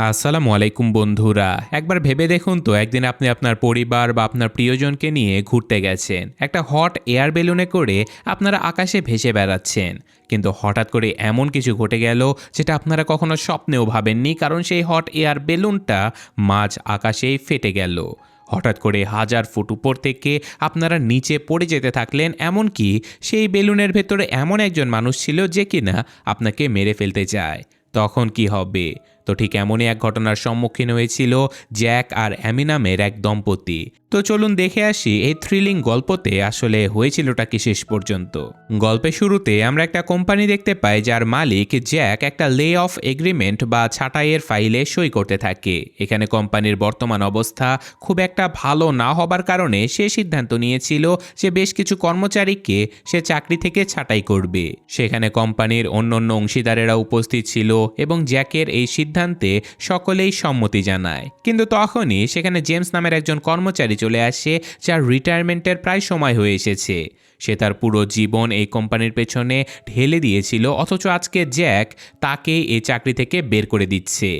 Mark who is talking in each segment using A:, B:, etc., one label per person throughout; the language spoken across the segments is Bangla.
A: আসসালামু আলাইকুম বন্ধুরা। একবার ভেবে দেখুন তো, একদিন আপনি আপনার পরিবার বা আপনার প্রিয়জনকে নিয়ে ঘুরতে গেছেন। একটা হট এয়ার বেলুনে করে আপনারা আকাশে ভেসে বেড়াচ্ছেন। কিন্তু হঠাৎ করে এমন কিছু ঘটে গেল যেটা আপনারা কখনো স্বপ্নেও ভাবেননি, কারণ সেই হট এয়ার বেলুনটা মাঝ আকাশেই ফেটে গেল। হঠাৎ করে হাজার ফুট উপর থেকে আপনারা নিচে পড়ে যেতে থাকলেন, এমনকি সেই বেলুনের ভেতরে এমন একজন মানুষ ছিল যে কিনা আপনাকে মেরে ফেলতে চায়। তখন কি হবে? তো ঠিক এমনই এক ঘটনার সম্মুখীন হয়েছিল জ্যাক আর অ্যামি নামের এক দম্পতি। তো চলুন দেখে আসি এই থ্রিলিং গল্পতে আসলে হয়েছিলটা কি শেষ পর্যন্ত। গল্পের শুরুতে আমরা একটা কোম্পানি দেখতে পাই যার মালিক জ্যাক একটা লে অফ এগ্রিমেন্ট বা ছাঁটাইয়ের ফাইলে সই করতে থাকে। এখানে কোম্পানির বর্তমান অবস্থা খুব একটা ভালো না হবার কারণে সে সিদ্ধান্ত নিয়েছিল যে বেশ কিছু কর্মচারীকে সে চাকরি থেকে ছাঁটাই করবে। সেখানে কোম্পানির অন্যান্য অংশীদারেরা উপস্থিত ছিল এবং জ্যাকের এই সিদ্ধান্তে সকলেই সম্মতি জানায়। কিন্তু তখনই সেখানে জেমস নামের একজন কর্মচারী চলে আসে, যার রিটায়ারমেন্টের প্রায় সময় হয়ে এসেছে। সে তার পুরো জীবন এই কোম্পানির পেছনে ঢেলে দিয়েছিল, অথচ আজকে জ্যাক তাকে এই চাকরি থেকে বের করে দিচ্ছে।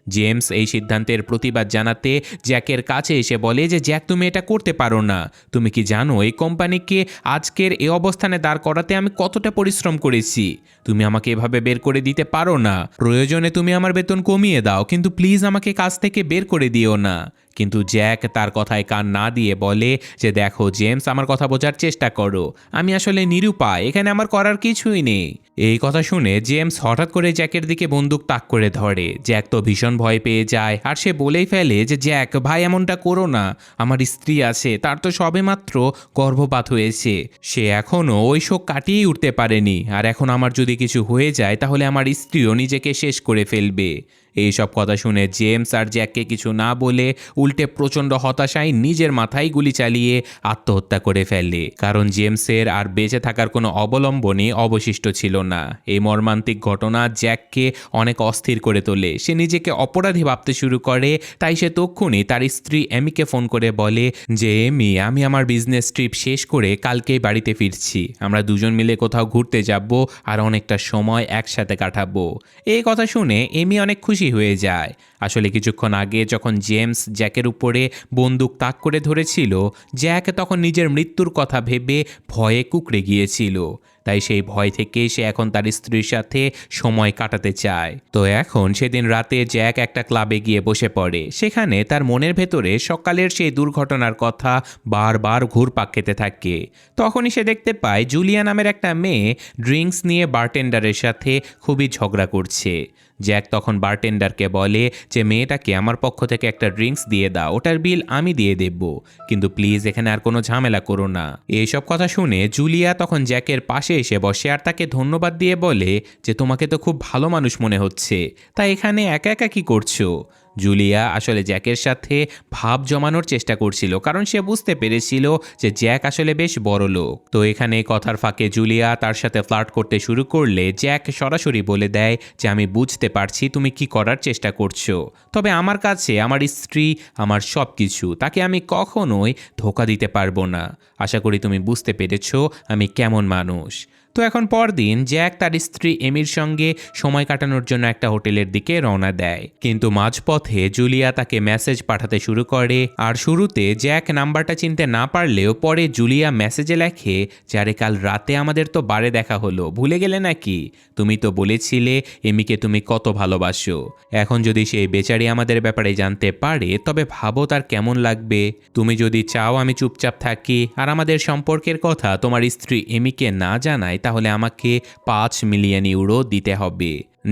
A: জেমস এই সিদ্ধান্তের প্রতিবাদ জানাতে জ্যাকের কাছে এসে বলে যে জ্যাক, তুমি এটা করতে পারো না। তুমি কি জানো এই কোম্পানিকে আজকের এই অবস্থানে দাঁড় করাতে আমি কতটা পরিশ্রম করেছি? তুমি আমাকে এভাবে বের করে দিতে পারো না। প্রয়োজনে তুমি আমার বেতন কমিয়ে দাও, কিন্তু প্লিজ আমাকে কাজ থেকে বের করে দিও না। কিন্তু জ্যাক তার কথায় কান না দিয়ে বলে যে দেখো জেমস, আমার কথা বোঝার চেষ্টা করো। আমি আসলে নিরুপায়, এখানে আমার করার কিছুই নেই। এই কথা শুনে জেমস হঠাৎ করে জ্যাকের দিকে বন্দুক তাক করে ধরে। জ্যাক তো ভীষণ ভয় পেয়ে যায়, আর সে বলেই ফেলে যে জ্যাক ভাই, এমনটা করো না। আমার স্ত্রী আছে, তার তো সবেমাত্র গর্ভপাত হয়েছে। সে এখনও ওই শোক কাটিয়েই উঠতে পারেনি, আর এখন আমার যদি কিছু হয়ে যায় তাহলে আমার স্ত্রীও নিজেকে শেষ করে ফেলবে। এই সব কথা শুনে জেমস আর জ্যাককে কিছু না বলে উল্টে প্রচণ্ড হতাশায় নিজের মাথায় গুলি চালিয়ে আত্মহত্যা করে ফেলে, কারণ জেমসের আর বেঁচে থাকার কোনো অবলম্বনই অবশিষ্ট ছিল না। এই মর্মান্তিক ঘটনা জ্যাককে অনেক অস্থির করে তোলে। সে নিজেকে অপরাধী ভাবতে শুরু করে। তাই সে তক্ষুনি তার স্ত্রী এমিকে ফোন করে বলে যে এমি, আমি আমার বিজনেস ট্রিপ শেষ করে কালকেই বাড়িতে ফিরছি। আমরা দুজন মিলে কোথাও ঘুরতে যাব আর অনেকটা সময় একসাথে কাটাবো। এই কথা শুনে এমি অনেক খুশি হয়ে যায়। আসলে কিছুক্ষণ আগে যখন জেমস জ্যাকের উপরে বন্দুক তাক করে ধরেছিল, জ্যাক তখন নিজের মৃত্যুর কথা ভেবে ভয়ে কুঁকড়ে গিয়েছিল। তাই সেই ভয় থেকে সে এখন তার স্ত্রীর সাথে সময় কাটাতে চায়। তো এখন সেদিন রাতে জ্যাক একটা ক্লাবে গিয়ে বসে পড়ে। সেখানে তার মনের ভেতরে সকালের সেই দুর্ঘটনার কথা বারবার ঘুরপাক খেতে থাকে। তখনই সে দেখতে পায় জুলিয়া নামের একটা মেয়ে ড্রিঙ্কস নিয়ে বারটেন্ডারের সাথে খুবই ঝগড়া করছে। জ্যাক তখন বারটেন্ডারকে বলে যে মেয়েটাকে আমার পক্ষ থেকে একটা ড্রিঙ্কস দিয়ে দাও, ওটার বিল আমি দিয়ে দেব, কিন্তু প্লিজ এখানে আর কোনো ঝামেলা করো না। এইসব কথা শুনে জুলিয়া তখন জ্যাকের পাশে এসে বসে আর তাকে ধন্যবাদ দিয়ে বলে যে তোমাকে তো খুব ভালো মানুষ মনে হচ্ছে, তাই এখানে একা একা কি করছো? জুলিয়া আসলে জ্যাকের সাথে ভাব জমানোর চেষ্টা করছিল, কারণ সে বুঝতে পেরেছিল যে জ্যাক আসলে বেশ বড় লোক। তো এখানে কথার ফাঁকে জুলিয়া তার সাথে ফ্লার্ট করতে শুরু করলে জ্যাক সরাসরি বলে দেয় যে আমি বুঝতে পারছি তুমি কি করার চেষ্টা করছো, তবে আমার কাছে আমার স্ত্রী আমার সব কিছু, তাকে আমি কখনোই ধোঁকা দিতে পারবো না। আশা করি তুমি বুঝতে পেরেছো আমি কেমন মানুষ। তো এখন পরদিন জ্যাক তার স্ত্রী এমির সঙ্গে সময় কাটানোর জন্য একটা হোটেলের দিকে রওনা দেয়, কিন্তু মাঝপথে জুলিয়া তাকে মেসেজ পাঠাতে শুরু করে। আর শুরুতে জ্যাক নাম্বারটা চিনতে না পারলেও পরে জুলিয়া মেসেজে লেখে, যারে কাল রাতে আমাদের তো বারে দেখা হলো, ভুলে গেলে নাকি? তুমি তো বলেছিলে এমিকে তুমি কত ভালোবাসো। এখন যদি সেই বেচারি আমাদের ব্যাপারে জানতে পারে তবে ভাবো তার কেমন লাগবে। তুমি যদি চাও আমি চুপচাপ থাকি আর আমাদের সম্পর্কের কথা তোমার স্ত্রী এমিকে না জানায়, তাহলে আমাকে 5 মিলিয়ন ইউরো দিতে হবে।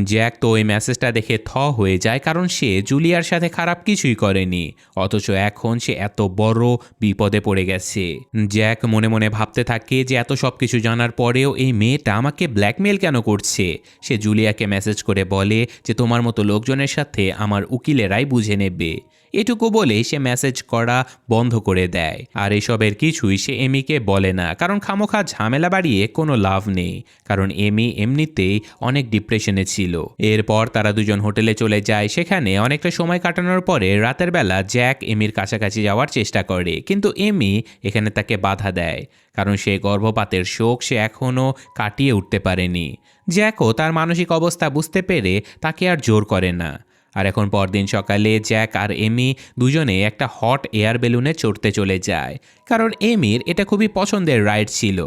A: জ্যাক তো ওই মেসেজটা দেখে হয়ে যায়, কারণ সে জুলিয়ার সাথে খারাপ কিছুই করেনি, অথচ এখন সে এত বড় বিপদে পড়ে গেছে। জ্যাক মনে মনে ভাবতে থাকে যে এত সব কিছু জানার পরেও এই মেয়েটা আমাকে ব্ল্যাকমেল কেন করছে। সে জুলিয়াকে মেসেজ করে বলে যে তোমার মতো লোকজনের সাথে আমার উকিলেরাই বুঝে নেবে। এটুকু বলে সে মেসেজ করা বন্ধ করে দেয়। আর এসবের কিছুই সে এমিকে বলে না, কারণ খামোখা ঝামেলা বাড়িয়ে কোনো লাভ নেই, কারণ এমি এমনিতেই অনেক ডিপ্রেশনে ছিল। এরপর তারা দুজন হোটেলে চলে যায়। সেখানে অনেকটা সময় কাটানোর পরে রাতের বেলা জ্যাক এমির কাছাকাছি যাওয়ার চেষ্টা করে, কিন্তু এমি এখানে তাকে বাধা দেয়, কারণ সে গর্ভপাতের শোক সে এখনও কাটিয়ে উঠতে পারেনি। জ্যাকও তার মানসিক অবস্থা বুঝতে পেরে তাকে আর জোর করে না। আর এখন পরদিন সকালে জ্যাক আর এমি দুজনে একটা হট এয়ার বেলুনে চড়তে চলে যায়, কারণ এমির এটা খুবই পছন্দের রাইড ছিল।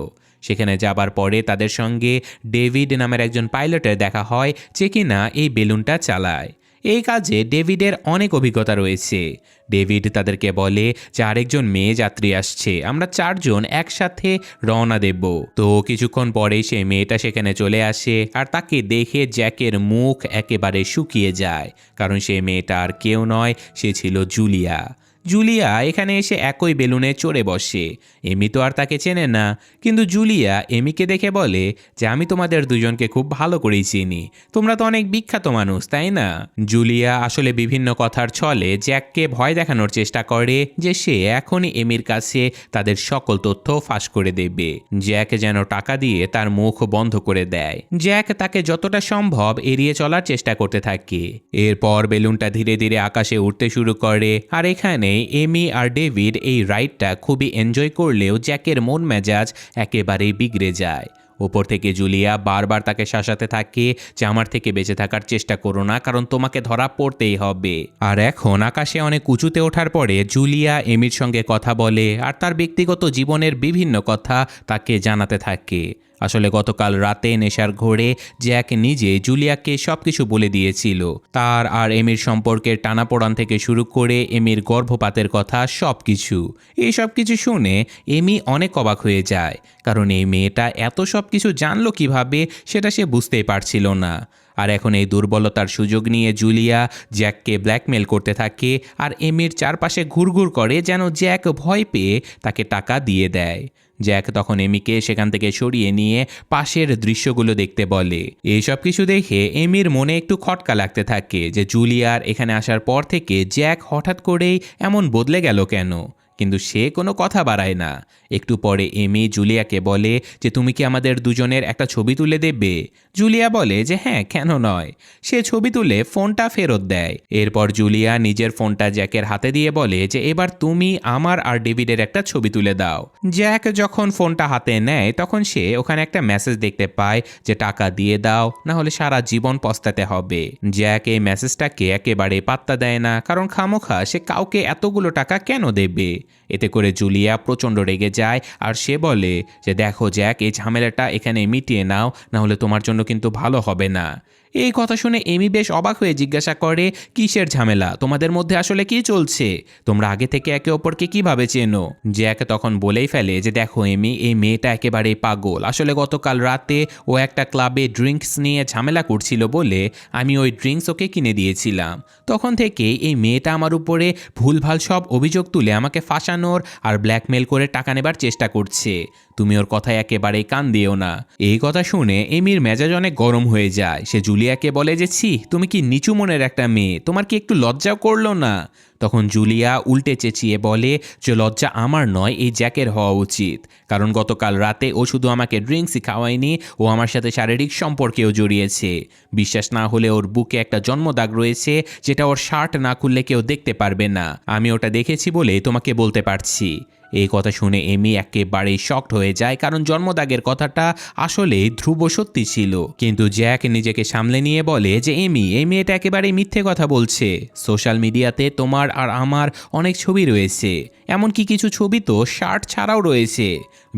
A: সেখানে যাবার পরে তাদের সঙ্গে ডেভিড নামের একজন পাইলটের দেখা হয়, যে কিনা এই বেলুনটা চালায়। এই কাজে ডেভিডের অনেক অভিজ্ঞতা রয়েছে। ডেভিড তাদেরকে বলে যে আরেকজন মেয়ে যাত্রী আসছে, আমরা 4 জন একসাথে রওনা দেব। তো কিছুক্ষণ পরেই সেই মেয়েটা সেখানে চলে আসে, আর তাকে দেখে জ্যাকের মুখ একেবারে শুকিয়ে যায়, কারণ সেই মেয়েটা আর কেউ নয়, সে ছিল জুলিয়া। জুলিয়া এখানে এসে একই বেলুনে চড়ে বসে। এমি তো আর তাকে চেনে না, কিন্তু জুলিয়া এমিকে দেখে বলে যে আমি তোমাদের দুজনকে খুব ভালো করেই চিনি, তোমরা তো অনেক বিখ্যাত মানুষ, তাই না? জুলিয়া আসলে বিভিন্ন কথার ছলে জ্যাককে ভয় দেখানোর চেষ্টা করে যে সে এখনই এমির কাছে তাদের সকল তথ্য ফাঁস করে দেবে। জ্যাক যেন টাকা দিয়ে তার মুখ বন্ধ করে দেয়। জ্যাক তাকে যতটা সম্ভব এড়িয়ে চলার চেষ্টা করতে থাকে। এরপর বেলুনটা ধীরে ধীরে আকাশে উঠতে শুরু করে, আর এখানে এমি আর ডেভিড এই রাইডটা খুবই এনজয় করলেও জ্যাকের মন মেজাজ একেবারেই বিগড়ে যায়। ওপর থেকে জুলিয়া বারবার তাকে শাসাতে থাকে যে আমার থেকে বেঁচে থাকার চেষ্টা করো না, কারণ তোমাকে ধরা পড়তেই হবে। আর এখন আকাশে অনেক উঁচুতে ওঠার পরে জুলিয়া এমির সঙ্গে কথা বলে, আর তার ব্যক্তিগত জীবনের বিভিন্ন কথা তাকে জানাতে থাকে। আসলে গতকাল রাতে নেশার ঘোরে জ্যাক নিজে জুলিয়াকে সবকিছু বলে দিয়েছিল, তার আর এমির সম্পর্কের টানাপোড়ান থেকে শুরু করে এমির গর্ভপাতের কথা সবকিছু। এই সব কিছু শুনে এমি অনেক অবাক হয়ে যায়, কারণ এই মেয়েটা এত সব কিছু জানলো কিভাবে সেটা সে বুঝতেই পারছিল না। আর এখন এই দুর্বলতার সুযোগ নিয়ে জুলিয়া জ্যাককে ব্ল্যাকমেল করতে থাকে, আর এমির চারপাশে ঘুরঘুর করে যেন জ্যাক ভয় পেয়ে তাকে টাকা দিয়ে দেয়। জ্যাক তখন এমিকে সেখান থেকে সরিয়ে নিয়ে পাশের দৃশ্যগুলো দেখতে বলে। এইসব কিছু দেখে এমির মনে একটু খটকা লাগতে থাকে যে জুলিয়ার এখানে আসার পর থেকে জ্যাক হঠাৎ করেই এমন বদলে গেল কেন, কিন্তু সে কোনো কথা বাড়ায় না। একটু পরে এমি জুলিয়াকে বলে যে তুমি কি আমাদের দুজনের একটা ছবি তুলে দেবে? জুলিয়া বলে যে হ্যাঁ, কেন নয়। সে ছবি তুলে ফোনটা ফেরত দেয়। এরপর জুলিয়া নিজের ফোনটা জ্যাকের হাতে দিয়ে বলে যে এবার তুমি আমার আর ডেভিডের একটা ছবি তুলে দাও। জ্যাক যখন ফোনটা হাতে নেয় তখন সে ওখানে একটা মেসেজ দেখতে পায় যে টাকা দিয়ে দাও, না হলে সারা জীবন পস্তাতে হবে। জ্যাক এই মেসেজটাকে একেবারে পাত্তা দেয় না, কারণ খামোখা সে কাউকে এতগুলো টাকা কেন দেবে। এতে করে জুলিয়া প্রচণ্ড রেগে যায়, আর সে বলে যে দেখো জ্যাক, এই ঝামেলাটা এখানে মিটিয়ে নাও, না হলে তোমার জন্য কিন্তু ভালো হবে না। এই কথা শুনে এমি বেশ অবাক হয়ে জিজ্ঞাসা করে কিসের ঝামেলা, তোমাদের মধ্যে আসলে কি চলছে? তোমরা আগে থেকে একে অপরকে কিভাবে চেনো? জ্যাক তখন বলেই ফেলে যে দেখো এমি, এই মেয়েটা একেবারেই পাগল। আসলে গতকাল রাতে ও একটা ক্লাবে ড্রিঙ্কস নিয়ে ঝামেলা করছিল বলে আমি ওই ড্রিঙ্কস ওকে কিনে দিয়েছিলাম। তখন থেকে এই মেয়েটা আমার উপরে ভুলভাল সব অভিযোগ তুলে আমাকে ফাঁসানোর আর ব্ল্যাকমেল করে টাকা নেবার চেষ্টা করছে। তুমি ওর কথায় একেবারেই কান দিও না। এই কথা শুনে এমির মেজাজ অনেক গরম হয়ে যায়। সে জুলিয়াকে বলে যে ছি, তুমি কি নিচু মনের একটা মেয়ে, তোমার কি একটু লজ্জাও করলো না? তখন জুলিয়া উল্টে চেঁচিয়ে বলে যে লজ্জা আমার নয়, এই জ্যাকের হওয়া উচিত, কারণ গতকাল রাতে ও শুধু আমাকে ড্রিঙ্কসই খাওয়ায়নি, ও আমার সাথে শারীরিক সম্পর্কেও জড়িয়েছে। বিশ্বাস না হলে ওর বুকে একটা জন্মদাগ রয়েছে, যেটা ওর শার্ট না খুললে কেউ দেখতে পারবে না। আমি ওটা দেখেছি বলে তোমাকে বলতে পারছি। এই কথা শুনে এমি একেবারেই শকড হয়ে যায়, কারণ জন্মদাগের কথাটা আসলে ধ্রুব সত্যি ছিল। কিন্তু জ্যাক নিজেকে সামলে নিয়ে বলে যে এমি, এই মেয়েটা একেবারেই মিথ্যে কথা বলছে। সোশ্যাল মিডিয়াতে তোমার আর আমার অনেক ছবি রয়েছে, এমনকি কিছু ছবি তো শার্ট ছাড়াও রয়েছে।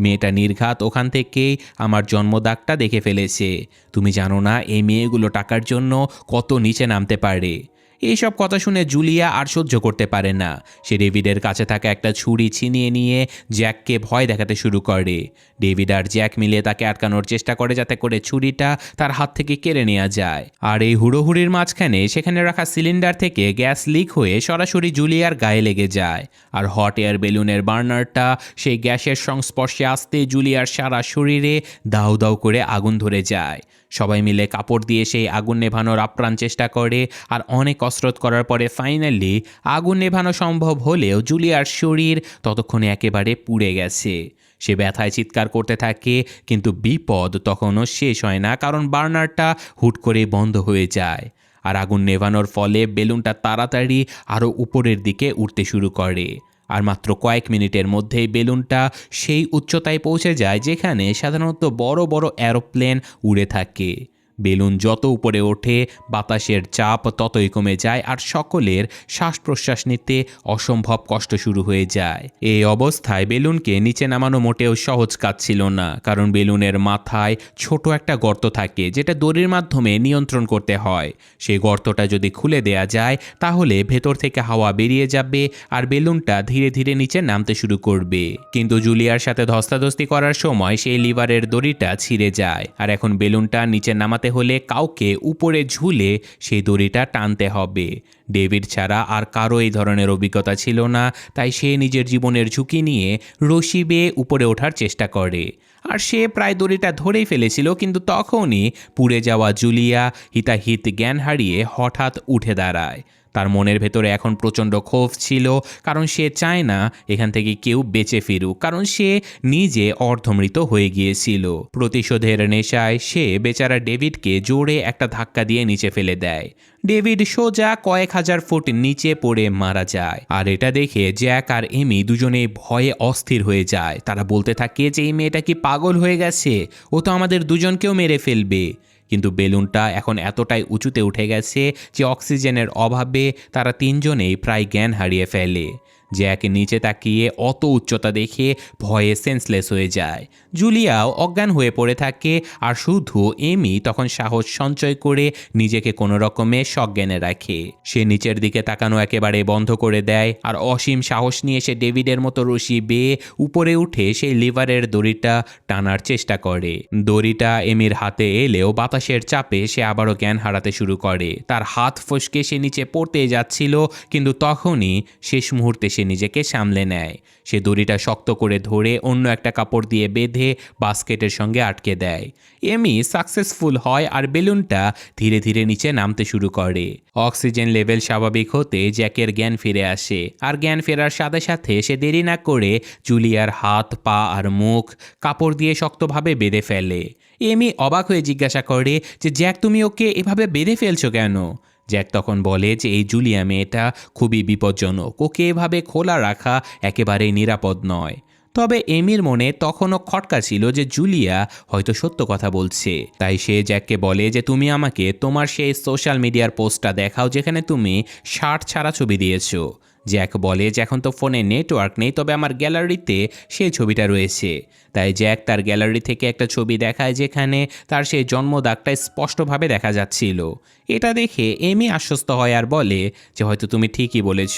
A: মেয়েটা নির্ঘাত ওখান থেকেই আমার জন্মদাগটা দেখে ফেলেছে। তুমি জানো না এই মেয়েগুলো টাকার জন্য কত নিচে নামতে পারে। এইসব কথা শুনে জুলিয়া আর সহ্য করতে পারে না। সে ডেভিডের কাছে থাকা একটা ছুরি ছিনিয়ে নিয়ে জ্যাককে ভয় দেখাতে শুরু করে। ডেভিড আর জ্যাক মিলে তাকে আটকানোর চেষ্টা করে যাতে করে ছুরিটা তার হাত থেকে কেড়ে নেওয়া যায়। আর এই হুড়োহুড়ির মাঝখানে সেখানে রাখা সিলিন্ডার থেকে গ্যাস লিক হয়ে সরাসরি জুলিয়ার গায়ে লেগে যায়। আর হট এয়ার বেলুনের বার্নারটা সেই গ্যাসের সংস্পর্শে আসতে জুলিয়ার সারা শরীরে দাউ দাউ করে আগুন ধরে যায়। সবাই মিলে কাপড় দিয়ে সেই আগুন নেভানোর আপ্রাণ চেষ্টা করে, আর অনেক কসরত করার পরে ফাইনালি আগুন নেভানো সম্ভব হলেও জুলিয়ার শরীর ততক্ষণে একেবারে পুড়ে গেছে। সে ব্যথায় চিৎকার করতে থাকে, কিন্তু বিপদ তখনও শেষ হয় না, কারণ বার্নারটা হুট করে বন্ধ হয়ে যায়। আর আগুন নেভানোর ফলে বেলুনটা তাড়াতাড়ি আরও উপরের দিকে উঠতে শুরু করে। আর মাত্র কয়েক মিনিটের মধ্যেই বেলুনটা সেই উচ্চতায় পৌঁছে যায় যেখানে সাধারণত বড় বড় এরোপ্লেন উড়ে থাকে। বেলুন যত উপরে ওঠে বাতাসের চাপ ততই কমে যায় আর সকলের শ্বাস প্রশ্বাস নিতে অসম্ভব কষ্ট শুরু হয়ে যায়। এই অবস্থায় বেলুনকে নিচে নামানো মোটেও সহজ কাজ ছিল না, কারণ বেলুনের মাথায় ছোট একটা গর্ত থাকে যেটা দড়ির মাধ্যমে নিয়ন্ত্রণ করতে হয়। সেই গর্তটা যদি খুলে দেয়া যায় তাহলে ভেতর থেকে হাওয়া বেরিয়ে যাবে আর বেলুনটা ধীরে ধীরে নিচে নামতে শুরু করবে। কিন্তু জুলিয়ার সাথে ধস্তাধস্তি করার সময় সেই লিভারের দড়িটা ছিঁড়ে যায়, আর এখন বেলুনটা নিচে নামাতে হলে কাউকে উপরে ঝুলে সেই দড়িটা টানতে হবে। ডেভিড ছাড়া আর কারো এই ধরনের অভিজ্ঞতা ছিল না, তাই সে নিজের জীবনের ঝুঁকি নিয়ে রশি বেয়ে উপরে ওঠার চেষ্টা করে। আর সে প্রায় দড়িটা ধরেই ফেলেছিল, কিন্তু তখনই পুড়ে যাওয়া জুলিয়া হিতাহিত জ্ঞান হারিয়ে হঠাৎ উঠে দাঁড়ায়। তার মনের ভেতরে এখন প্রচণ্ড ক্ষোভ ছিল, কারণ সে চায় না এখান থেকে কেউ বেঁচে ফিরুক, কারণ সে নিজে অর্ধমৃত হয়ে গিয়েছিল। প্রতিশোধের নেশায় সে বেচারা ডেভিডকে জোরে একটা ধাক্কা দিয়ে নিচে ফেলে দেয়। ডেভিড সোজা কয়েক হাজার ফুট নিচে পড়ে মারা যায়। আর এটা দেখে জ্যাক আর এমি দুজনেই ভয়ে অস্থির হয়ে যায়। তারা বলতে থাকে যে এই মেয়েটা কি পাগল হয়ে গেছে, ও তো আমাদের দুজনকেও মেরে ফেলবে। কিন্তু বেলুনটা এখন এতটাই উঁচুতে উঠে গেছে যে অক্সিজেনের অভাবে তারা তিনজনেই প্রায় জ্ঞান হারিয়ে ফেলে। জ্যাক নিচে তাকিয়ে অত উচ্চতা দেখে ভয়ে সেন্সলেস হয়ে যায়। জুলিয়াও অজ্ঞান হয়ে পড়ে থাকে, আর শুধু এমি তখন সাহস সঞ্চয় করে নিজেকে কোনো রকমে সজ্ঞানে রাখে। সে নিচের দিকে তাকানো একেবারে বন্ধ করে দেয়, আর অসীম সাহস নিয়ে সে ডেভিডের মতো রশি বেয়ে উপরে উঠে সেই লিভারের দড়িটা টানার চেষ্টা করে। দড়িটা এমির হাতে এলেও বাতাসের চাপে সে আবারও জ্ঞান হারাতে শুরু করে। তার হাত ফসকে সে নিচে পড়তে যাচ্ছিল, কিন্তু তখনই শেষ মুহূর্তে সে নিজেকে সামলে নেয়। সে দড়িটা শক্ত করে ধরে অন্য একটা কাপড় দিয়ে বেঁধে বাস্কেটের সঙ্গে আটকে দেয়। এমি সাকসেসফুল হয় আর বেলুনটা ধীরে ধীরে নিচে নামতে শুরু করে। অক্সিজেন লেভেল স্বাভাবিক হতে জ্যাকের জ্ঞান ফিরে আসে, আর জ্ঞান ফেরার সাথে সাথে সে দেরি না করে জুলিয়ার হাত পা আর মুখ কাপড় দিয়ে শক্তভাবে বেঁধে ফেলে। এমি অবাক হয়ে জিজ্ঞাসা করে যে জ্যাক, তুমি ওকে এভাবে বেঁধে ফেলছো কেন? জ্যাক তখন বলে যে এই জুলিয়া মেয়েটা খুবই বিপজ্জনক, ওকে এভাবে খোলা রাখা একেবারেই নিরাপদ নয়। তবে এমির মনে তখনও খটকা ছিল যে জুলিয়া হয়তো সত্য কথা বলছে। তাই সে জ্যাককে বলে যে তুমি আমাকে তোমার সেই সোশ্যাল মিডিয়ার পোস্টটা দেখাও যেখানে তুমি শার্ট ছাড়া ছবি দিয়েছো। জ্যাক বলে যে এখন তো ফোনে নেটওয়ার্ক নেই, তবে আমার গ্যালারিতে সেই ছবিটা রয়েছে। তাই জ্যাক তার গ্যালারি থেকে একটা ছবি দেখায় যেখানে তার সেই জন্মদাগটা স্পষ্টভাবে দেখা যাচ্ছিল। এটা দেখে এমি আশ্বস্ত হয় আর বলে যে হয়তো তুমি ঠিকই বলেছ,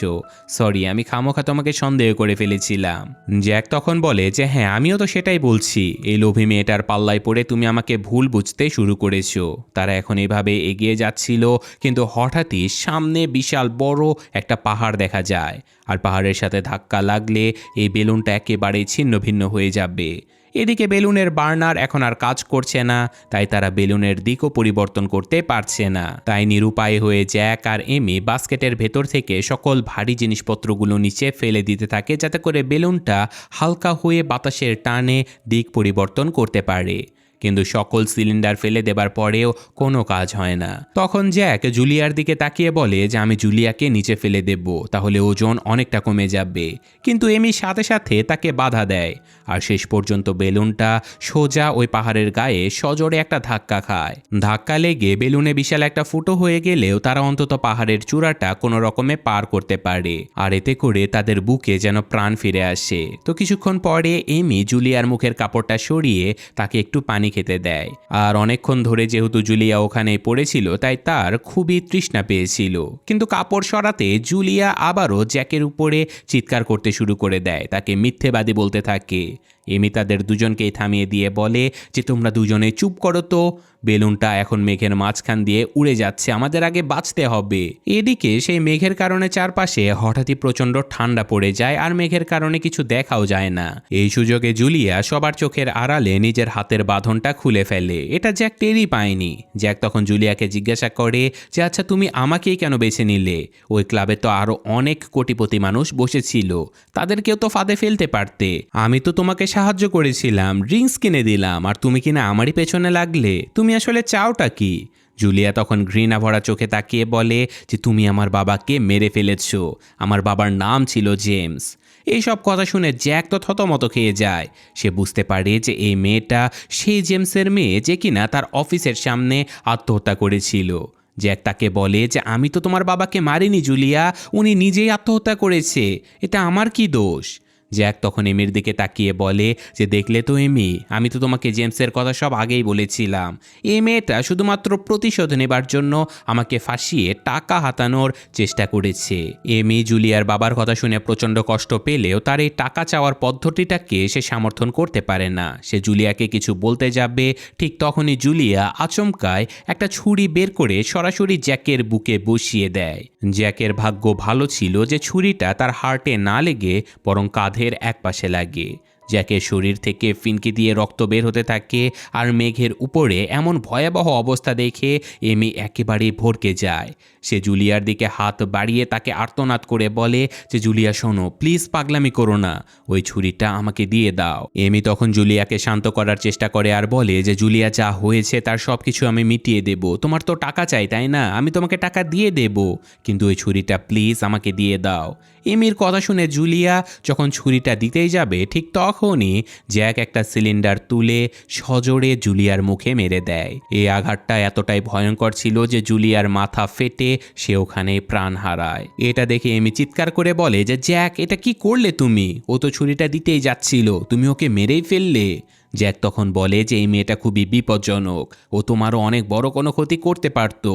A: সরি, আমি খামোখা তোমাকে সন্দেহ করে ফেলেছিলাম। জ্যাক তখন বলে যে হ্যাঁ, আমিও তো সেটাই বলছি, এই লোভী মেয়েটার পাল্লায় পড়ে তুমি আমাকে ভুল বুঝতে শুরু করেছো। তারা এখন এভাবে এগিয়ে যাচ্ছিল, কিন্তু হঠাৎই সামনে বিশাল বড় একটা পাহাড় দেখা যায়, আর পাহাড়ের সাথে ধাক্কা লাগলে এই বেলুনটা একেবারেই ছিন্ন ভিন্ন হয়ে যাবে। এদিকে বেলুনের বার্নার এখন আর কাজ করছে না, তাই তারা বেলুনের দিকও পরিবর্তন করতে পারছে না। তাই নিরুপায় হয়ে জ্যাক আর এমি বাস্কেটের ভেতর থেকে সকল ভারী জিনিসপত্রগুলো নিচে ফেলে দিতে থাকে, যাতে করে বেলুনটা হালকা হয়ে বাতাসের টানে দিক পরিবর্তন করতে পারে। কিন্তু সকল সিলিন্ডার ফেলে দেবার পরেও কোনো কাজ হয় না। তখন জ্যাক জুলিয়ার দিকে তাকিয়ে বলে যে আমি জুলিয়াকে নিচে ফেলে দেব, তাহলে ওজন অনেকটা কমে যাবে। কিন্তু এমি সাথে সাথে তাকে বাধা দেয়, আর শেষ পর্যন্ত বেলুনটা সোজা ওই পাহাড়ের গায়ে সজোরে একটা ধাক্কা খায়। ধাক্কা লেগে বেলুনে বিশাল একটা ফুটো হয়ে গেলেও তারা অন্তত পাহাড়ের চূড়াটা কোনো রকমে পার করতে পারে, আর এতে করে তাদের বুকে যেন প্রাণ ফিরে আসে। তো কিছুক্ষণ পরে এমি জুলিয়ার মুখের কাপড়টা সরিয়ে তাকে একটু পানি খেতে দেয়। আর অনেকক্ষণ ধরে যেহেতু জুলিয়া ওখানে পড়েছিল, তাই তার খুবই তৃষ্ণা পেয়েছিল। কিন্তু কাপড় সরাতে জুলিয়া আবারও জ্যাকের উপরে চিৎকার করতে শুরু করে দেয়, তাকে মিথ্যেবাদী বলতে থাকে। এমি তাদের দুজনকেই থামিয়ে দিয়ে বলে যে তোমরা দুজনে চুপ করো তো, বেলুনটা এখন মেঘের মাঝখান দিয়ে উড়ে যাচ্ছে, আমাদের আগে বাঁচতে হবে। এদিকে সেই মেঘের কারণে চারপাশে হঠাৎই প্রচণ্ড ঠান্ডা পড়ে যায়, আর মেঘের কারণে কিছু দেখাও যায় না। এই সুযোগে জুলিয়া সবার চোখের আড়ালে নিজের হাতের বাঁধনটা খুলে ফেলে। এটা জ্যাক টেরই পায়নি। জ্যাক তখন জুলিয়াকে জিজ্ঞাসা করে যে আচ্ছা, তুমি আমাকেই কেন বেছে নিলে? ওই ক্লাবে তো আরো অনেক কোটিপতি মানুষ বসেছিল, তাদেরকেও তো ফাঁদে ফেলতে পারতে। আমি তো তোমাকে সাহায্য করেছিলাম, ড্রিঙ্কস কিনে দিলাম, আর তুমি কিনা আমারই পেছনে লাগলে। তুমি আসলে চাওটা কি? জুলিয়া তখন ঘৃণা ভরা চোখে তাকিয়ে বলে যে তুমি আমার বাবাকে মেরে ফেলেছো, আমার বাবার নাম ছিল জেমস। এইসব কথা শুনে জ্যাক তো থতমত খেয়ে যায়। সে বুঝতে পারে যে এই মেয়েটা সেই জেমসের মেয়ে যে কিনা তার অফিসের সামনে আত্মহত্যা করেছিল। জ্যাক তাকে বলে যে আমি তো তোমার বাবাকে মারিনি জুলিয়া, উনি নিজেই আত্মহত্যা করেছে, এটা আমার কি দোষ। জ্যাক তখন এমির দিকে তাকিয়ে বলে যে দেখলে তো এমি, আমি তো তোমাকে জেমসের কথা সব আগেই বলেছিলাম। এই মেয়েটা শুধুমাত্র প্রতিশোধ নেবার জন্য আমাকে ফাঁসিয়ে টাকা হাতানোর চেষ্টা করেছে। এমি জুলিয়ার বাবার কথা শুনে প্রচণ্ড কষ্ট পেলেও তার এই টাকা চাওয়ার পদ্ধতিটাকে সে সমর্থন করতে পারে না। সে জুলিয়াকে কিছু বলতে যাবে, ঠিক তখনই জুলিয়া আচমকায় একটা ছুরি বের করে সরাসরি জ্যাকের বুকে বসিয়ে দেয়। জ্যাকের ভাগ্য ভালো ছিল যে ছুরিটা তার হার্টে না লেগে বরং কাঁধের এক পাশে লাগে। জ্যাকের শরীর থেকে ফিনকি দিয়ে রক্ত বের হতে থাকে, আর মেঘের উপরে এমন ভয়াবহ অবস্থা দেখে এমি একেবারেই ভড়কে যায়। সে জুলিয়ার দিকে হাত বাড়িয়ে তাকে আর্তনাদ করে বলে যে জুলিয়া শোনো, প্লিজ পাগলামি করো না, ওই ছুরিটা আমাকে দিয়ে দাও। এমি তখন জুলিয়াকে শান্ত করার চেষ্টা করে আর বলে যে জুলিয়া যা হয়েছে তার সব কিছু আমি মিটিয়ে দেব, তোমার তো টাকা চাই তাই না, আমি তোমাকে টাকা দিয়ে দেব, কিন্তু ওই ছুরিটা প্লিজ আমাকে দিয়ে দাও। এমির কথা শুনে জুলিয়া যখন ছুরিটা দিতেই যাবে ঠিক তখনই জ্যাক একটা সিলিন্ডার তুলে সজোরে জুলিয়ার মুখে মেরে দেয়। এই আঘাতটা এতটাই ভয়ঙ্কর ছিল যে জুলিয়ার মাথা ফেটে সে ওখানে প্রাণ হারায়। এটা দেখে এমি চিৎকার করে বলে যে জ্যাক, এটা কি করলে তুমি? ও তো ছুরিটা দিতেই যাচ্ছিল, তুমি ওকে মেরেই ফেললে। জ্যাক তখন বলে যে এই মেয়েটা খুবই বিপজ্জনক, ও তোমারও অনেক বড় কোনো ক্ষতি করতে পারত,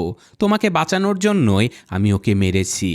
A: তোমাকে বাঁচানোর জন্যই আমি ওকে মেরেছি।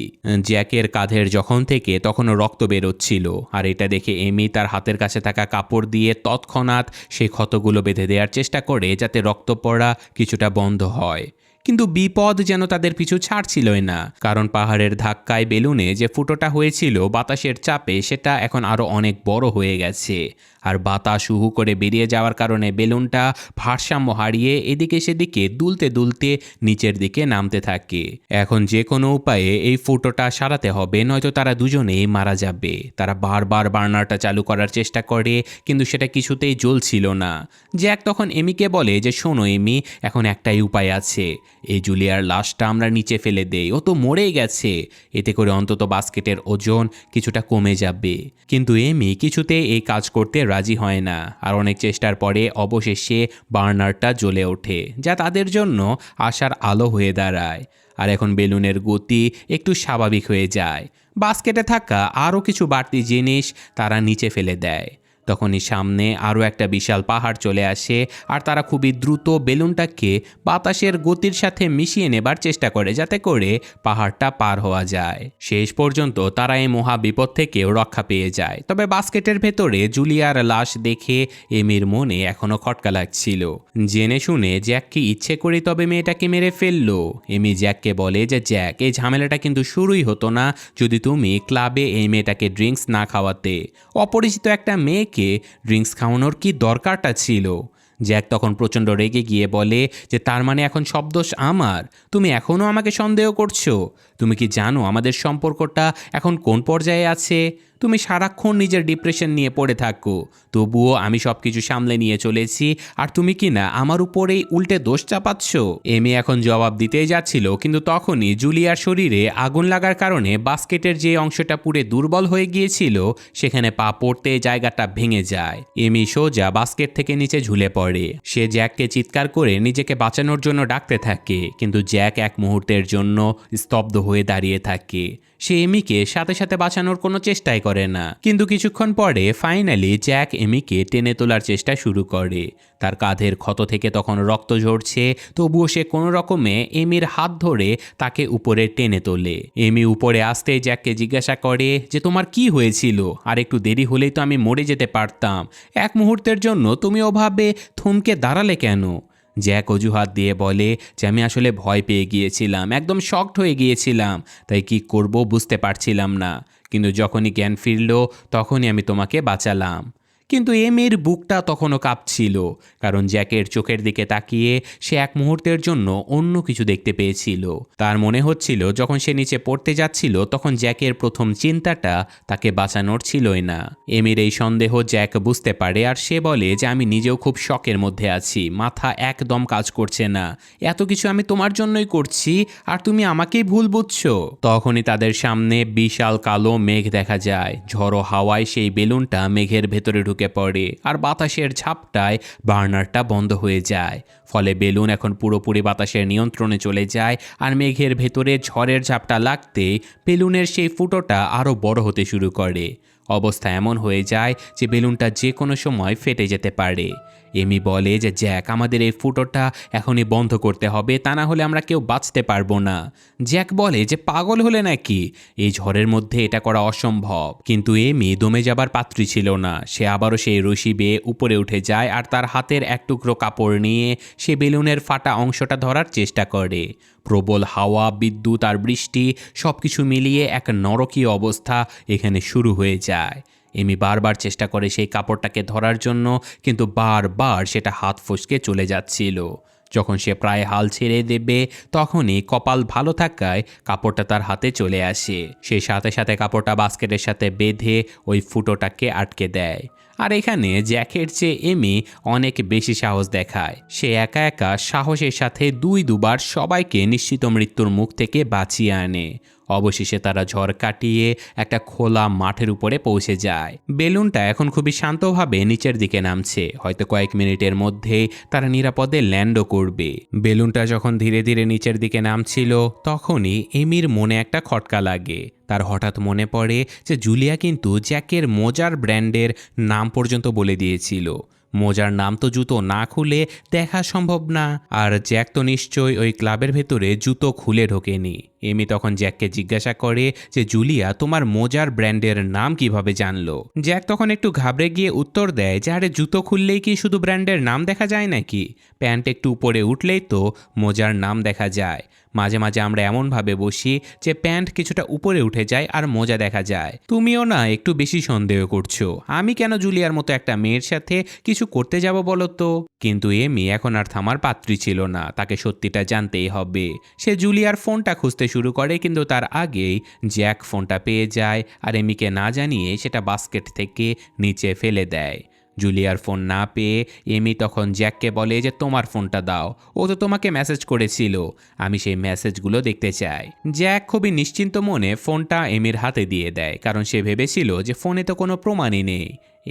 A: জ্যাকের কাঁধের যখন থেকে তখনও রক্ত বেরোচ্ছিল, আর এটা দেখে এমি তার হাতের কাছে থাকা কাপড় দিয়ে তৎক্ষণাৎ সেই ক্ষতগুলো বেঁধে দেওয়ার চেষ্টা করে যাতে রক্ত পড়া কিছুটা বন্ধ হয়। কিন্তু বিপদ যেন তাদের পিছু ছাড়ছিলই না, কারণ পাহাড়ের ধাক্কায় বেলুনে যে ফুটোটা হয়েছিল বাতাসের চাপে সেটা এখন আরও অনেক বড় হয়ে গেছে, আর বাতাস হু হু করে বেরিয়ে যাওয়ার কারণে বেলুনটা ভারসাম্য হারিয়ে এদিকে সেদিকে দুলতে দুলতে নিচের দিকে নামতে থাকে। এখন যে কোনো উপায়ে এই ফুটোটা সারাতে হবে, নয়তো তারা দুজনেই মারা যাবে। তারা বারবার বার্নারটা চালু করার চেষ্টা করে, কিন্তু সেটা কিছুতেই জ্বলছিল না। জ্যাক তখন এমিকে বলে যে শোনো এমি, এখন একটাই উপায় আছে, এই জুলিয়ার লাশটা আমরা নিচে ফেলে দেই, ও তো মরেই গেছে, এতে করে অন্তত বাস্কেটের ওজন কিছুটা কমে যাবে। কিন্তু এমি কিছুতে এই কাজ করতে রাজি হয় না, আর অনেক চেষ্টার পরে অবশেষে বার্নারটা জ্বলে ওঠে, যা তাদের জন্য আশার আলো হয়ে দাঁড়ায়। আর এখন বেলুনের গতি একটু স্বাভাবিক হয়ে যায়। বাস্কেটে থাকা আরও কিছু বাড়তি জিনিস তারা নিচে ফেলে দেয়। তখনই সামনে আরও একটা বিশাল পাহাড় চলে আসে, আর তারা খুবই দ্রুত বেলুনটাকে বাতাসের গতির সাথে মিশিয়ে নেবার চেষ্টা করে যাতে করে পাহাড়টা পার হওয়া যায়। শেষ পর্যন্ত তারা এই মহা বিপদ থেকেও রক্ষা পেয়ে যায়। তবে বাস্কেটের ভেতরে জুলিয়ার লাশ দেখে এমির মনে এখনও খটকা লাগছিল। জেনে শুনে জ্যাক কি ইচ্ছে করে তবে মেয়েটাকে মেরে ফেললো? এমি জ্যাককে বলে যে জ্যাক, এই ঝামেলাটা কিন্তু শুরুই হতো না যদি তুমি ক্লাবে এই মেয়েটাকে ড্রিঙ্কস না খাওয়াতে। অপরিচিত একটা মেয়েকে ড্রিঙ্কস খাওয়ানোর কি দরকারটা ছিল? জ্যাক তখন প্রচণ্ড রেগে গিয়ে বলে যে তার মানে এখন সব দোষ আমার, তুমি এখনও আমাকে সন্দেহ করছো? তুমি কি জানো আমাদের সম্পর্কটা এখন কোন পর্যায়ে আছে? তুমি সারাক্ষণ নিজের ডিপ্রেশন নিয়ে পড়ে থাকো, তবুও আমি সব কিছু সামলে নিয়ে চলেছি, আর তুমি কি না আমার উপরেই উল্টে দোষ চাপাচ্ছ? এমি এখন জবাব দিতেই যাচ্ছিল, কিন্তু তখনই জুলিয়ার শরীরে আগুন লাগার কারণে বাস্কেটের যে অংশটা পুরো দুর্বল হয়ে গিয়েছিল সেখানে পা পড়তে জায়গাটা ভেঙে যায়। এমি সোজা বাস্কেট থেকে নিচে ঝুলে পড়ে। সে জ্যাককে চিৎকার করে নিজেকে বাঁচানোর জন্য ডাকতে থাকে, কিন্তু জ্যাক এক মুহূর্তের জন্য স্তব্ধ হয়ে দাঁড়িয়ে থাকে। সে এমিকে সাথে সাথে বাঁচানোর কোনো চেষ্টাই করে না, কিন্তু কিছুক্ষণ পরে ফাইনালি জ্যাক এমিকে টেনে তোলার চেষ্টা শুরু করে। তার কাঁধের ক্ষত থেকে তখন রক্ত ঝরছে, তবুও সে কোনো রকমে এমির হাত ধরে তাকে উপরে টেনে তোলে। এমি উপরে আসতে জ্যাককে জিজ্ঞাসা করে যে তোমার কি হয়েছিল, আর একটু দেরি হলেই তো আমি মরে যেতে পারতাম, এক মুহূর্তের জন্য তুমি ওভাবে থমকে দাঁড়ালে কেন? জ্যাক অজুহাত দিয়ে বলে যে আমি আসলে ভয় পেয়ে গিয়েছিলাম, একদম শকড হয়ে গিয়েছিলাম, তাই কি করব বুঝতে পারছিলাম না, কিন্তু যখনই জ্ঞান ফিরল তখনই আমি তোমাকে বাঁচালাম। কিন্তু এমির বুকটা তখনও কাঁপছিল, কারণ জ্যাকের চোখের দিকে তাকিয়ে সে এক মুহূর্তের জন্য অন্য কিছু দেখতে পেয়েছিল। তার মনে হচ্ছিল যখন সে নিচে পড়তে যাচ্ছিল তখন জ্যাকের প্রথম চিন্তাটা তাকে বাঁচানোর ছিলই না। এমির এই সন্দেহ জ্যাক বুঝতে পারে, আর সে বলে যে আমি নিজেও খুব শকের মধ্যে আছি, মাথা একদম কাজ করছে না, এত কিছু আমি তোমার জন্যই করছি আর তুমি আমাকেই ভুল বুঝছো। তখনই তাদের সামনে বিশাল কালো মেঘ দেখা যায়। ঝড়ো হাওয়ায় সেই বেলুনটা মেঘের ভেতরে ঢুকে পড়ে আর বাতাসের ঝাপটায় বার্নারটা বন্ধ হয়ে যায়। ফলে বেলুন এখন পুরোপুরি বাতাসের নিয়ন্ত্রণে চলে যায়, আর মেঘের ভেতরে ঝড়ের ঝাপটা লাগতেই বেলুনের সেই ফুটোটা আরও বড় হতে শুরু করে। অবস্থা এমন হয়ে যায় যে বেলুনটা যে কোনো সময় ফেটে যেতে পারে। এমি বলে যে জ্যাক, আমাদের এই ফুটোটা এখনই বন্ধ করতে হবে, তা না হলে আমরা কেউ বাঁচতে পারবো না। জ্যাক বলে যে পাগল হলে নাকি, এই ঝড়ের মধ্যে এটা করা অসম্ভব। কিন্তু এমি দমে যাবার পাত্রী ছিল না। সে আবারও সেই রশি বেয়ে উপরে উঠে যায় আর তার হাতের এক টুকরো কাপড় নিয়ে সে বেলুনের ফাটা অংশটা ধরার চেষ্টা করে। প্রবল হাওয়া, বিদ্যুৎ আর বৃষ্টি সবকিছু মিলিয়ে এক নরকীয় অবস্থা এখানে শুরু হয়ে যায়। এমি বারবার চেষ্টা করে সেই কাপড়টাকে ধরার জন্য, কিন্তু বারবার সেটা হাত ফসকে চলে যাচ্ছিল। যখন সে প্রায় হাল ছেড়ে দেবে তখনই কপাল ভালো থাকায় কাপড়টা তার হাতে চলে আসে। সে সাথে সাথে কাপড়টা বাস্কেটের সাথে বেঁধে ওই ফুটোটাকে আটকে দেয়। আর এখানে জ্যাকের চেয়ে এমি অনেক বেশি সাহস দেখায়। সে একা একা সাহসের সাথে দুবার সবাইকে নিশ্চিত মৃত্যুর মুখ থেকে বাঁচিয়ে আনে। অবশেষে তারা ঝড় কাটিয়ে একটা খোলা মাঠের উপরে পৌঁছে যায়। বেলুনটা এখন খুবই শান্তভাবে নিচের দিকে নামছে। হয়তো কয়েক মিনিটের মধ্যেই তারা নিরাপদে ল্যান্ডও করবে। বেলুনটা যখন ধীরে ধীরে নিচের দিকে নামছিল তখনই এমির মনে একটা খটকা লাগে। তার হঠাৎ মনে পড়ে যে জুলিয়া কিন্তু জ্যাকের মোজার ব্র্যান্ডের নাম পর্যন্ত বলে দিয়েছিল। মোজার নাম তো জুতো না খুলে দেখা সম্ভব না, আর জ্যাক তো নিশ্চয়ই ওই ক্লাবের ভেতরে জুতো খুলে ঢোকেনি। এমি তখন জ্যাককে জিজ্ঞাসা করে যে জুলিয়া তোমার মোজার ব্র্যান্ডের নাম কিভাবে জানলো। জ্যাক তখন একটু ঘাবড়ে গিয়ে উত্তর দেয় যে আরে জুতো খুললেই কি শুধু ব্র্যান্ডের নাম দেখা যায় নাকি, প্যান্ট একটু উপরে উঠলেই তো মোজার নাম দেখা যায়। মাঝে মাঝে আমরা এমনভাবে বসি যে প্যান্ট কিছুটা উপরে উঠে যায় আর মোজা দেখা যায়। তুমিও না একটু বেশি সন্দেহ করছো, আমি কেন জুলিয়ার মতো একটা মেয়ের সাথে কিছু করতে যাব বলো তো। কিন্তু এমি এখন আর থামার পাত্রী ছিল না, তাকে সত্যিটা জানতেই হবে। সে জুলিয়ার ফোনটা খুঁজতে শুরু করে, কিন্তু তার আগেই জ্যাক ফোনটা পেয়ে যায় আর এমিকে না জানিয়ে সেটা বাস্কেট থেকে নিচে ফেলে দেয়। জুলিয়ার ফোন না পেয়ে এমি তখন জ্যাককে বলে যে তোমার ফোনটা দাও, ও তো তোমাকে মেসেজ করেছিল, আমি সেই মেসেজগুলো দেখতে চাই। জ্যাক খুবই নিশ্চিন্ত মনে ফোনটা এমির হাতে দিয়ে দেয়, কারণ সে ভেবেছিল যে ফোনে তো কোনো প্রমাণই নেই।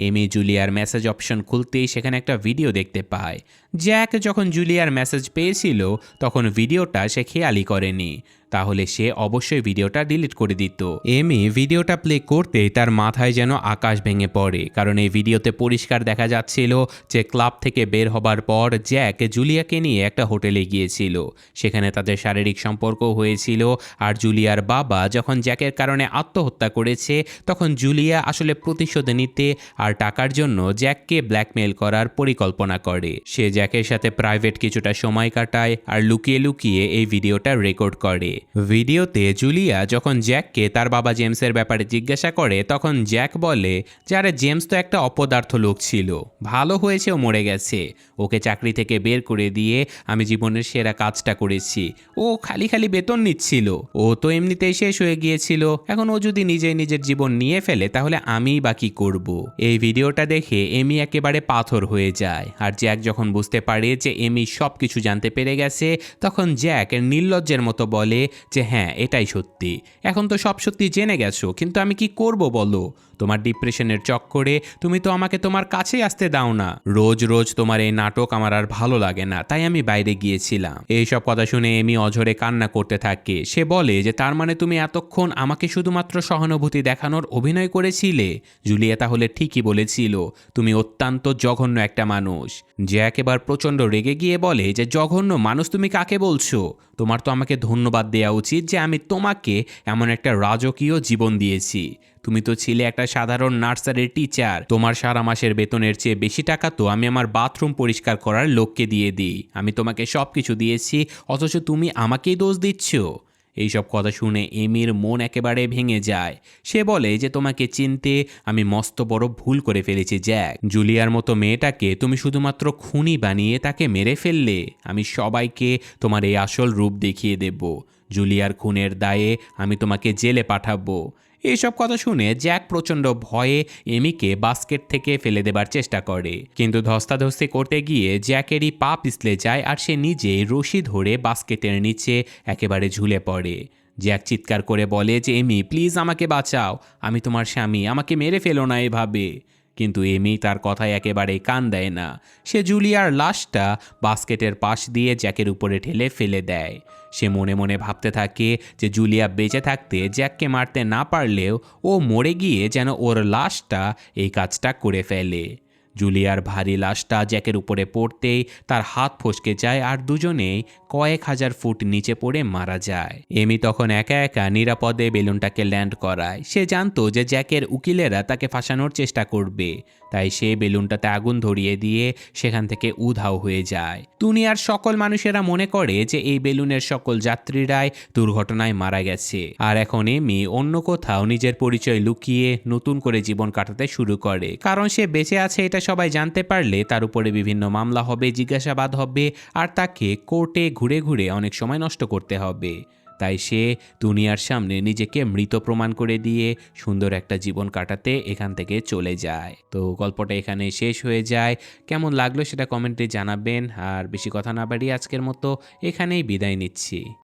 A: এমি জুলিয়ার মেসেজ অপশন খুলতেই সেখানে একটা ভিডিও দেখতে পায়। জ্যাক যখন জুলিয়ার মেসেজ পেয়েছিল তখন ভিডিওটা সে খেয়ালই করেনি, তাহলে সে অবশ্যই ভিডিওটা ডিলিট করে দিত। এমি ভিডিওটা প্লে করতেই তার মাথায় যেন আকাশ ভেঙে পড়ে, কারণ এই ভিডিওতে পরিষ্কার দেখা যাচ্ছিল যে ক্লাব থেকে বের হবার পর জ্যাক জুলিয়াকে নিয়ে একটা হোটেলে গিয়েছিল। সেখানে তাদের শারীরিক সম্পর্ক হয়েছিল, আর জুলিয়ার বাবা যখন জ্যাকের কারণে আত্মহত্যা করেছে তখন জুলিয়া আসলে প্রতিশোধ নিতে আর টাকার জন্য জ্যাককে ব্ল্যাকমেল করার পরিকল্পনা করে। সে জ্যাকের সাথে প্রাইভেট কিছুটা সময় কাটায় আর লুকিয়ে লুকিয়ে এই ভিডিওটা রেকর্ড করে। ভিডিওতে জুলিয়া যখন জ্যাককে তার বাবা জেমসের ব্যাপারে জিজ্ঞাসা করে তখন জ্যাক বলে যে আরে জেমস তো একটা অপদার্থ লোক ছিল, ভালো হয়েছে ও মরে গেছে, ওকে চাকরি থেকে বের করে দিয়ে আমি জীবনের সেরা কাজটা করেছি, ও খালি খালি বেতন নিচ্ছিল, ও তো এমনিতেই শেষ হয়ে গিয়েছিল, এখন ও যদি নিজের জীবন নিয়ে ফেলে তাহলে আমিই বা কি করব। এই ভিডিওটা দেখে এমি একেবারে পাথর হয়ে যায়, আর জ্যাক যখন বুঝতে পারে যে এমি সব কিছু জানতে পেরে গেছে তখন জ্যাক নির্লজ্জের মতো বলে যে হ্যাঁ এটাই সত্যি, এখন তো সব সত্যি জেনে গেছো, কিন্তু আমি কি করব বলো, তোমার ডিপ্রেশনের চক্করে তুমি তো আমাকে তোমার কাছেই আসতে দাও না, রোজ রোজ তোমার এই নাটক আমার আর ভালো লাগে না, তাই আমি বাইরে গিয়েছিলাম। এইসব কথা শুনে এমি অঝরে কান্না করতে থাকে। সে বলে যে তার মানে তুমি এতক্ষণ আমাকে শুধুমাত্র সহানুভূতি দেখানোর অভিনয় করেছিলে, জুলিয়া তাহলে ঠিকই বলেছিল, তুমি অত্যন্ত জঘন্য একটা মানুষ। জ্যাক এবার প্রচণ্ড রেগে গিয়ে বলে যে জঘন্য মানুষ তুমি কাকে বলছো, তোমার তো আমাকে ধন্যবাদ দেওয়া উচিত যে আমি তোমাকে এমন একটা রাজকীয় জীবন দিয়েছি, তুমি তো ছিলে একটা সাধারণ নার্সারির টিচার, তোমার সারা মাসের বেতনের চেয়ে বেশি টাকা তো আমি আমার বাথরুম পরিষ্কার করার লোককে দিয়ে দিই, আমি তোমাকে সব কিছু দিয়েছি অথচ তুমি আমাকেই দোষ দিচ্ছ। এইসব কথা শুনে এমির মন একেবারে ভেঙে যায়। সে বলে যে তোমাকে চিনতে আমি মস্ত বড় ভুল করে ফেলেছি জ্যাক। জুলিয়ার মতো মেয়েটাকে তুমি শুধুমাত্র খুনি বানিয়ে তাকে মেরে ফেললে। আমি সবাইকে তোমার এই আসল রূপ দেখিয়ে দেব। জুলিয়ার খুনের দায়ে আমি তোমাকে জেলে পাঠাবো। এইসব কথা শুনে জ্যাক প্রচণ্ড ভয়ে এমিকে বাস্কেট থেকে ফেলে দেবার চেষ্টা করে, কিন্তু ধস্তাধস্তি করতে গিয়ে জ্যাকেরই পা পিছলে যায় আর সে নিজেই রশি ধরে বাস্কেটের নিচে একেবারে ঝুলে পড়ে। জ্যাক চিৎকার করে বলে যে এমি প্লিজ আমাকে বাঁচাও, আমি তোমার স্বামী, আমাকে মেরে ফেলো না এভাবে। কিন্তু এমি তার কথায় একেবারেই কান দেয় না। সে জুলিয়ার লাশটা বাস্কেটের পাশ দিয়ে জ্যাকের উপরে ঠেলে ফেলে দেয়। সে মনে মনে ভাবতে থাকে যে জুলিয়া বেঁচে থাকতে জ্যাককে মারতে না পারলেও ও মরে গিয়ে যেন ওর লাশটা এই কাজটা করে ফেলে। জুলিয়ার ভারী লাশটা জ্যাকের উপরে পড়তেই তার হাত ফসকে যায় আর দুজনেই কয়েক হাজার ফুট নিচে পড়ে মারা যায়। এমি তখন একা একা নিরাপদে বেলুনটাকে ল্যান্ড করায়। সে জানতো যে জ্যাকের উকিলেরা তাকে ফাঁসানোর চেষ্টা করবে, তাই সে বেলুনটাতে আগুন ধরিয়ে দিয়ে সেখান থেকে উধাও হয়ে যায়। দুনিয়ার সকল মানুষেরা মনে করে যে এই বেলুনের সকল যাত্রীরাই দুর্ঘটনায় মারা গেছে, আর এখন এমি অন্য কোথাও নিজের পরিচয় লুকিয়ে নতুন করে জীবন কাটাতে শুরু করে। কারণ সে বেঁচে আছে এটা সবাই জানতে পারলে তার উপরে বিভিন্ন মামলা হবে, জিজ্ঞাসাবাদ হবে, আর তাকে কোর্টে ঘুরে ঘুরে অনেক সময় নষ্ট করতে হবে। তাই সে দুনিয়ার সামনে নিজেকে মৃত প্রমাণ করে দিয়ে সুন্দর একটা জীবন কাটাতে এখান থেকে চলে যায়। তো গল্পটা এখানে শেষ হয়ে যায়। কেমন লাগলো সেটা কমেন্টে জানাবেন। আর বেশি কথা না বাড়িয়ে আজকের মতো এখানেই বিদায় নিচ্ছি।